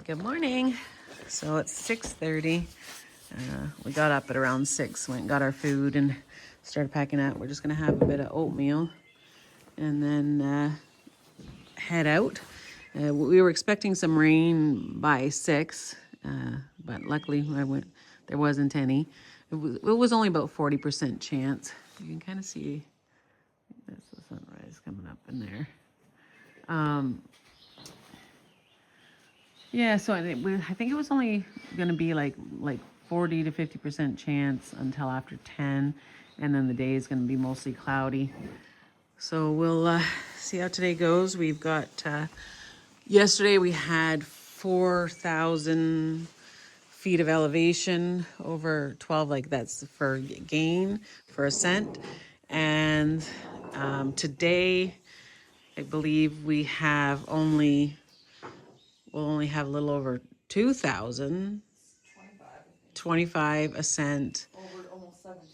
Good morning. So it's 6:30. We got up at around 6, went and got our food and started packing up. We're just going to have a bit of oatmeal and then head out. We were expecting some rain by 6, but luckily there wasn't any. It was only about 40% chance. You can kind of see that's the sunrise coming up in there. Yeah, so I think it was only going to be like 40 to 50% chance until after 10, and then the day is going to be mostly cloudy. So we'll see how today goes. We've got, yesterday we had 4,000 feet of elevation over 12, like that's for gain, for ascent. And today, I believe we'll only have a little over 2,000, 25 ascent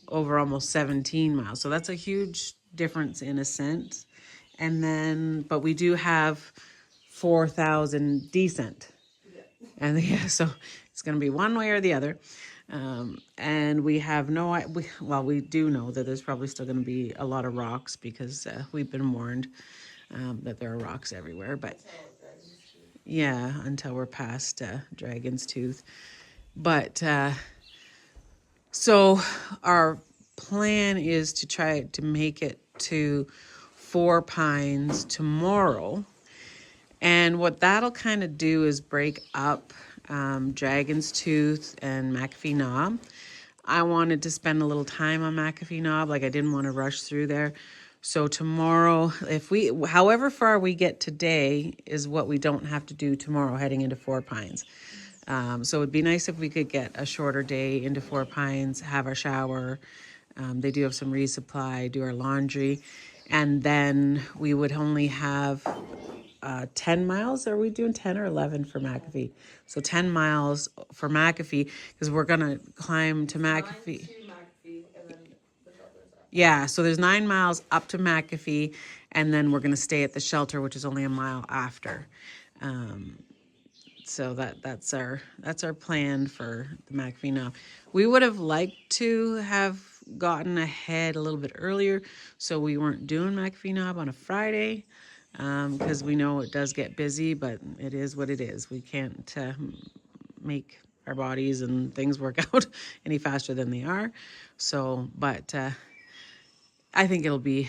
over almost 17 miles. So that's a huge difference in ascent. And then, but we do have 4,000 descent. And yeah, so it's going to be one way or the other. And we have we do know that there's probably still going to be a lot of rocks because we've been warned that there are rocks everywhere. But yeah, until we're past Dragon's Tooth. But so our plan is to try to make it to Four Pines tomorrow. And what that'll kind of do is break up Dragon's Tooth and McAfee Knob. I wanted to spend a little time on McAfee Knob, like I didn't want to rush through there. So tomorrow, however far we get today is what we don't have to do tomorrow heading into Four Pines. So it'd be nice if we could get a shorter day into Four Pines, have our shower. They do have some resupply, do our laundry. And then we would only have 10 miles. Are we doing 10 or 11 for McAfee? So 10 miles for McAfee because we're going to climb to McAfee. Yeah, so there's 9 miles up to McAfee, and then we're going to stay at the shelter, which is only a mile after. So that's our plan for the McAfee Knob. We would have liked to have gotten ahead a little bit earlier, so we weren't doing McAfee Knob on a Friday, because we know it does get busy, but it is what it is. We can't make our bodies and things work out any faster than they are. So, but I think it'll be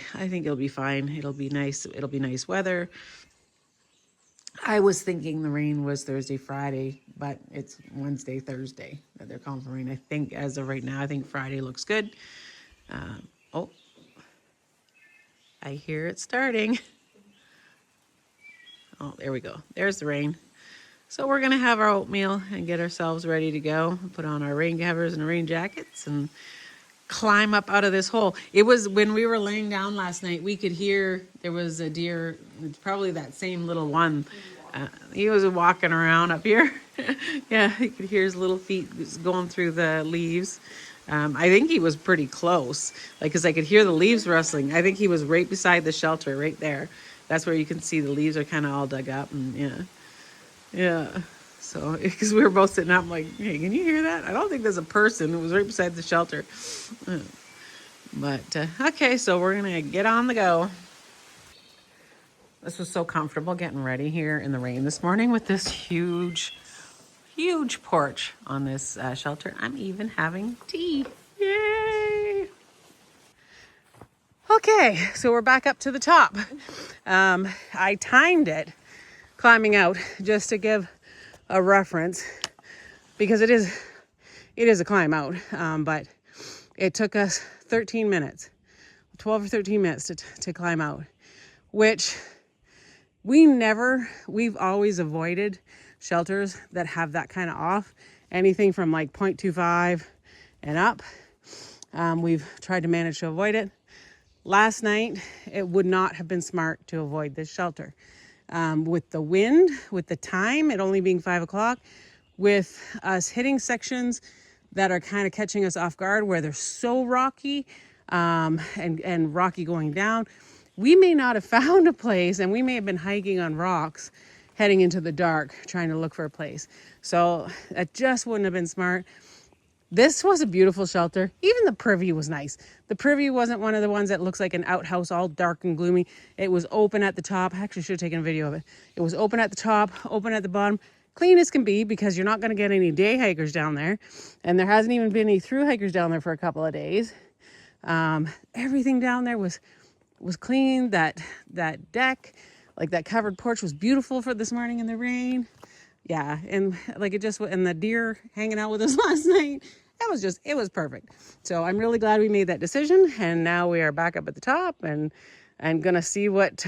fine. It'll be nice. It'll be nice weather. I was thinking the rain was Thursday, Friday, but it's Wednesday, Thursday that they're calling for rain. I think as of right now, I think Friday looks good. Oh, I hear it starting. Oh, there we go. There's the rain. So we're going to have our oatmeal and get ourselves ready to go. Put on our rain covers and rain jackets and climb up out of this hole. It was when we were laying down last night, we could hear there was a deer, probably that same little one. He was walking around up here. Yeah, you could hear his little feet going through the leaves. I think he was pretty close, like, because I could hear the leaves rustling. I think he was right beside the shelter right there. That's where you can see the leaves are kind of all dug up. And yeah. So, because we were both sitting up, I'm like, hey, can you hear that? I don't think there's a person. It was right beside the shelter. But, okay, so we're going to get on the go. This was so comfortable getting ready here in the rain this morning with this huge porch on this shelter. I'm even having tea. Yay! Okay, so we're back up to the top. I timed it climbing out just to give a reference because it is a climb out, but it took us 13 minutes, 12 or 13 minutes to climb out, which we've always avoided shelters that have that kind of off, anything from like 0.25 and up. We've tried to manage to avoid it. Last night, it would not have been smart to avoid this shelter. With the wind, with the time, it only being 5 o'clock, with us hitting sections that are kind of catching us off guard where they're so rocky and rocky going down, we may not have found a place, and we may have been hiking on rocks heading into the dark trying to look for a place. So that just wouldn't have been smart. This was a beautiful shelter. Even the privy was nice. The privy wasn't one of the ones that looks like an outhouse, all dark and gloomy. It was open at the top. I actually should have taken a video of it. It was open at the top, open at the bottom. Clean as can be, because you're not going to get any day hikers down there. And there hasn't even been any through hikers down there for a couple of days. Everything down there was clean. That deck, like that covered porch, was beautiful for this morning in the rain. Yeah, and like and the deer hanging out with us last night, it was perfect. So I'm really glad we made that decision, and now we are back up at the top and gonna see what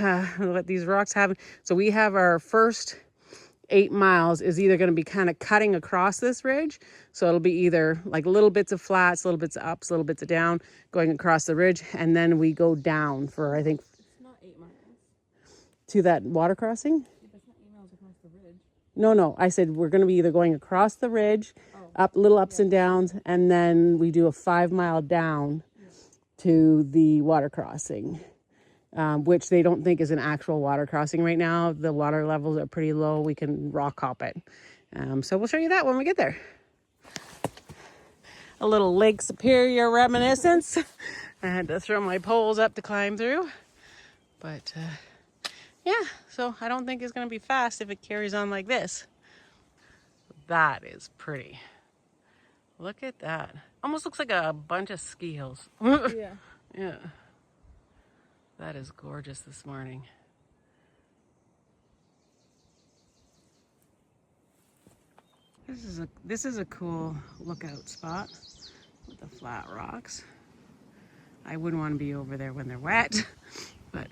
these rocks have. So we have our first 8 miles is either going to be kind of cutting across this ridge. So it'll be either like little bits of flats, little bits of ups, little bits of down, going across the ridge, and then we go down for, I think, it's not 8 miles to that water crossing. Yeah, that's not 8 miles across the ridge. No, I said we're going to be either going across the ridge, up little ups and downs, and then we do a 5 mile down to the water crossing, which they don't think is an actual water crossing right now. The water levels are pretty low. We can rock hop it. So we'll show you that when we get there. A little Lake Superior reminiscence. I had to throw my poles up to climb through. But yeah, so I don't think it's going to be fast if it carries on like this. That is pretty. Look at that. Almost looks like a bunch of ski hills. Yeah. Yeah. That is gorgeous this morning. This is a cool lookout spot with the flat rocks. I wouldn't want to be over there when they're wet, but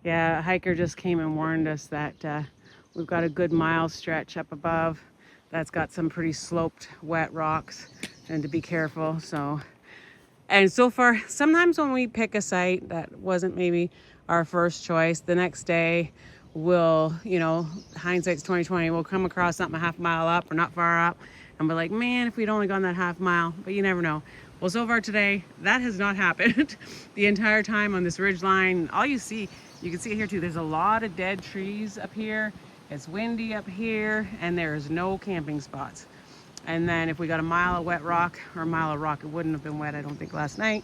yeah, a hiker just came and warned us that we've got a good mile stretch up above that's got some pretty sloped, wet rocks, and to be careful. So, and so far, sometimes when we pick a site that wasn't maybe our first choice, the next day we'll, hindsight's 2020, we'll come across something a half mile up or not far up, and we're like, man, if we'd only gone that half mile, but you never know. Well, so far today, that has not happened. The entire time on this ridge line, all you can see it here too, there's a lot of dead trees up here. It's windy up here, and there's no camping spots. And then if we got a mile of wet rock, or a mile of rock, it wouldn't have been wet, I don't think, last night.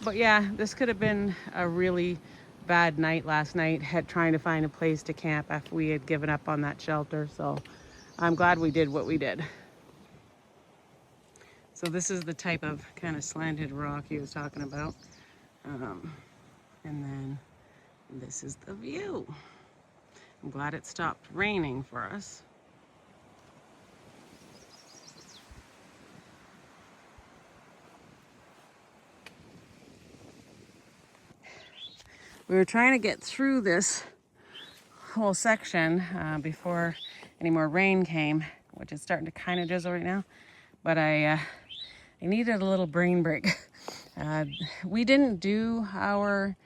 But yeah, this could have been a really bad night last night, trying to find a place to camp after we had given up on that shelter. So I'm glad we did what we did. So this is the type of kind of slanted rock he was talking about. And then this is the view. I'm glad it stopped raining for us. We were trying to get through this whole section before any more rain came, which is starting to kind of drizzle right now. But I needed a little brain break. We didn't do our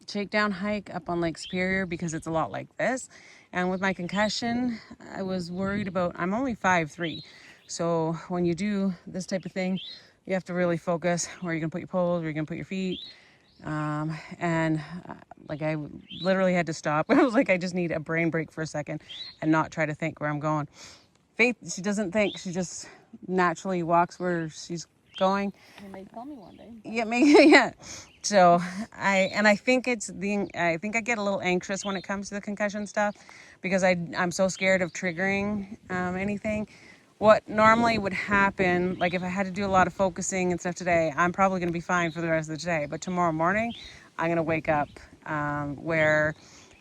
shakedown hike up on Lake Superior because it's a lot like this. And with my concussion, I was worried about, I'm only 5'3". So when you do this type of thing, you have to really focus where you're gonna put your poles, where you're gonna put your feet. Like I literally had to stop. I was like, I just need a brain break for a second and not try to think where I'm going. Faith, she doesn't think, she just naturally walks where she's going. And they tell me one day. Yeah, maybe, yeah. So I think I get a little anxious when it comes to the concussion stuff because I'm so scared of triggering anything. What normally would happen, like if I had to do a lot of focusing and stuff today, I'm probably going to be fine for the rest of the day. But tomorrow morning, I'm going to wake up where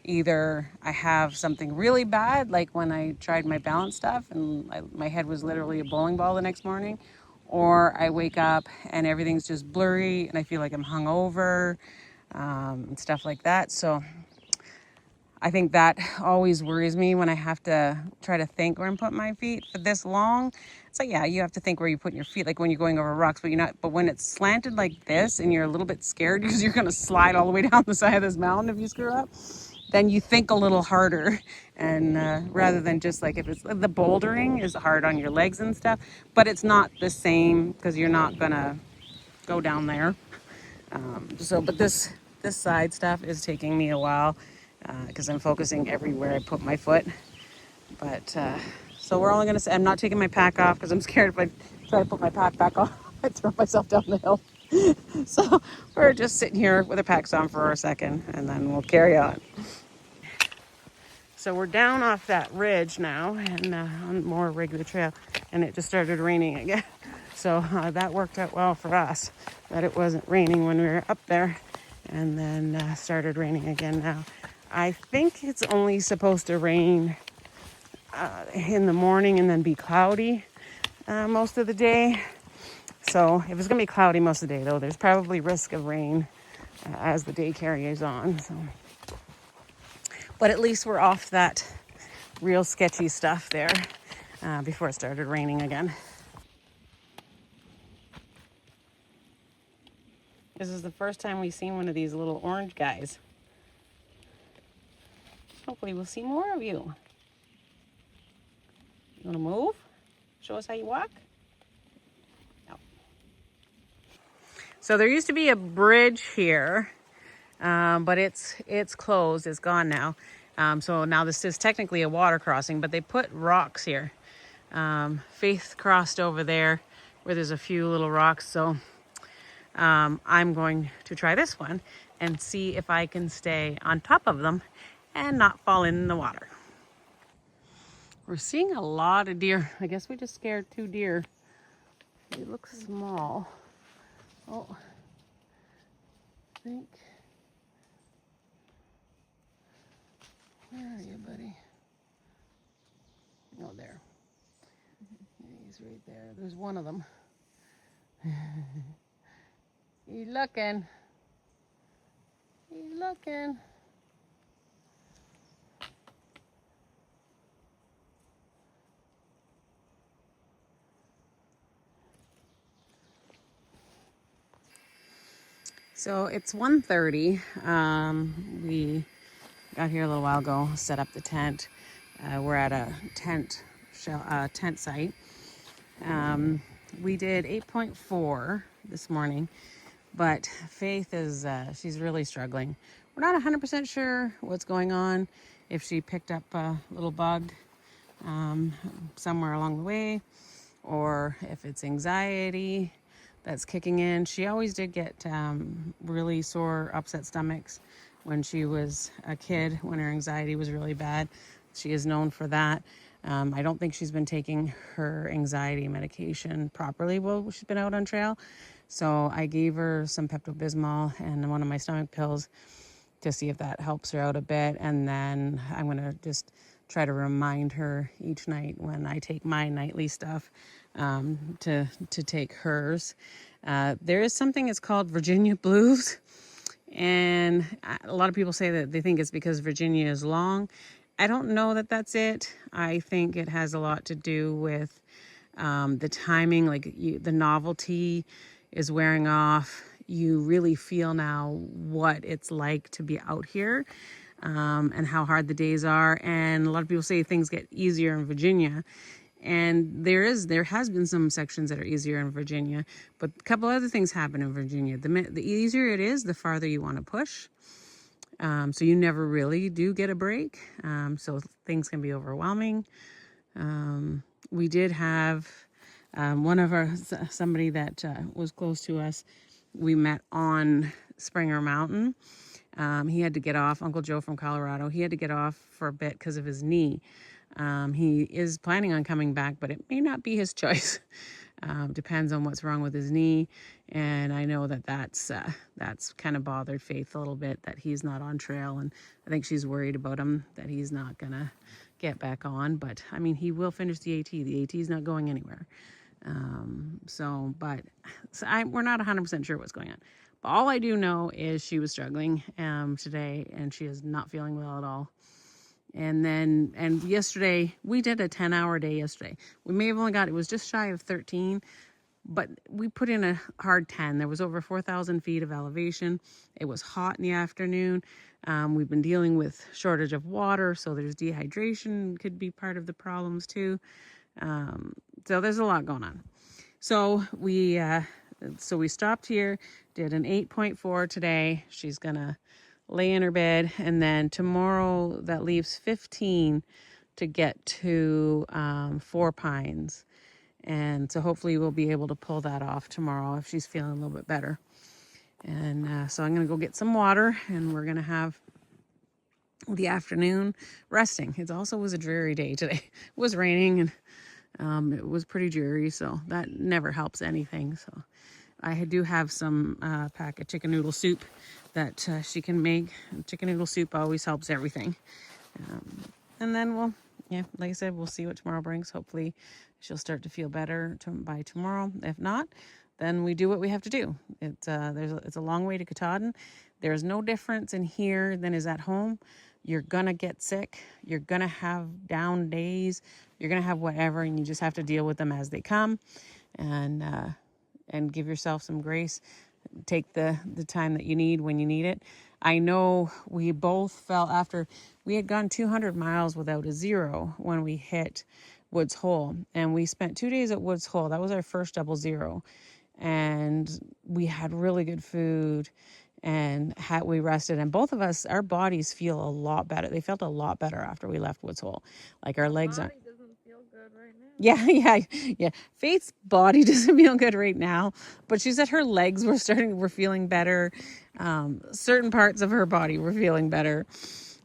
either I have something really bad, like when I tried my balance stuff and my head was literally a bowling ball the next morning, or I wake up and everything's just blurry and I feel like I'm hungover and stuff like that. So I think that always worries me when I have to try to think where I'm putting my feet for this long. It's like, yeah, you have to think where you're putting your feet, like when you're going over rocks, but you're not. But when it's slanted like this and you're a little bit scared because you're going to slide all the way down the side of this mountain if you screw up, then you think a little harder. And rather than just like if it's the bouldering is hard on your legs and stuff, but it's not the same because you're not going to go down there. But this This side stuff is taking me a while because I'm focusing everywhere I put my foot. But so we're only gonna say I'm not taking my pack off because I'm scared if I try to put my pack back on, I throw myself down the hill. So we're just sitting here with our packs on for a second and then we'll carry on. So we're down off that ridge now and on more regular trail, and it just started raining again. So that worked out well for us, that it wasn't raining when we were up there, and then started raining again now. I think it's only supposed to rain in the morning and then be cloudy most of the day. So if it's gonna be cloudy most of the day though, there's probably risk of rain as the day carries on. So, but at least we're off that real sketchy stuff there before it started raining again. This is the first time we've seen one of these little orange guys. Hopefully we'll see more of you. You wanna move? Show us how you walk? No. So there used to be a bridge here, but it's closed, it's gone now. So now this is technically a water crossing, but they put rocks here. Faith crossed over there where there's a few little rocks, so I'm going to try this one and see if I can stay on top of them and not fall in the water. We're seeing a lot of deer. I guess we just scared 2 deer. They look small. Oh, I think. Where are you, buddy? Oh, there. Yeah, he's right there. There's one of them. He's looking. He's looking. So it's 1:30. We got here a little while ago, set up the tent. We're at a tent site. We did 8.4 this morning, but Faith is she's really struggling. We're not 100% sure what's going on, if she picked up a little bug somewhere along the way, or if it's anxiety that's kicking in. She always did get really sore, upset stomachs when she was a kid, when her anxiety was really bad. She is known for that. I don't think she's been taking her anxiety medication properly while she's been out on trail. So I gave her some Pepto-Bismol and one of my stomach pills to see if that helps her out a bit. And then I'm going to just try to remind her each night when I take my nightly stuff to take hers. There is something, it's called Virginia Blues. And a lot of people say that they think it's because Virginia is long. I don't know that that's it. I think it has a lot to do with the timing, like the novelty is wearing off. You really feel now what it's like to be out here and how hard the days are. And a lot of people say things get easier in Virginia. And there has been some sections that are easier in Virginia, but a couple other things happen in Virginia. The easier it is, the farther you want to push. So you never really do get a break. So things can be overwhelming. We did have somebody that was close to us. We met on Springer Mountain. He had to get off, Uncle Joe from Colorado. He had to get off for a bit because of his knee. He is planning on coming back, but it may not be his choice. Depends on what's wrong with his knee. And I know that's kind of bothered Faith a little bit, that he's not on trail. And I think she's worried about him, that he's not going to get back on. But I mean, he will finish the AT. The AT is not going anywhere. We're not 100% sure what's going on. But all I do know is she was struggling today, and she is not feeling well at all. And yesterday, we did a 10-hour day yesterday. We may have only it was just shy of 13, but we put in a hard 10. There was over 4,000 feet of elevation. It was hot in the afternoon. We've been dealing with shortage of water, so there's dehydration could be part of the problems too. So there's a lot going on. So we So we stopped here, did an 8.4 today. She's gonna lay in her bed, and then tomorrow that leaves 15 to get to 4 Pines. And so hopefully we'll be able to pull that off tomorrow if she's feeling a little bit better. And so I'm gonna go get some water, and we're gonna have the afternoon resting. It also was a dreary day today. It was raining, and it was pretty dreary, so that never helps anything. So I do have some pack of chicken noodle soup that she can make. Chicken noodle soup always helps everything. And then we'll, yeah, like I said, we'll see what tomorrow brings. Hopefully she'll start to feel better by tomorrow. If not, then we do what we have to do. It's a long way to Katahdin. There's no difference in here than is at home. You're gonna get sick. You're gonna have down days. You're gonna have whatever, and you just have to deal with them as they come, and give yourself some grace. Take the time that you need when you need it. I know we both felt after we had gone 200 miles without a zero when we hit Woods Hole, and we spent 2 days at Woods Hole. That was our first double zero, and we had really good food, and we rested, and both of us, our bodies feel a lot better. They felt a lot better after we left Woods Hole. Like our legs Body doesn't feel good right now. yeah. Faith's body doesn't feel good right now, but she said her legs were feeling better. Certain parts of her body were feeling better.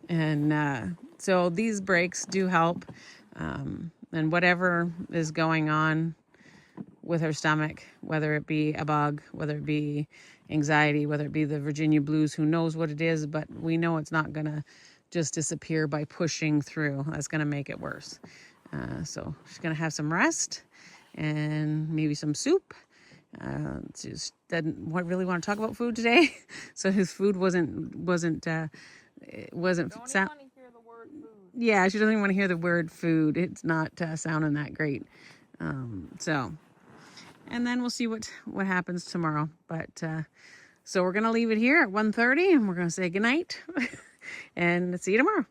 And so these breaks do help. And whatever is going on with her stomach, whether it be a bug, whether it be anxiety, whether it be the Virginia blues, who knows what it is, but we know it's not going to just disappear by pushing through. That's going to make it worse. So she's going to have some rest and maybe some soup. She just didn't really want to talk about food today. So his food wasn't Don't even want to hear the word food. Yeah, she doesn't even want to hear the word food. It's not sounding that great. So, and then we'll see what happens tomorrow. But so we're going to leave it here at 1:30, and we're going to say goodnight and see you tomorrow.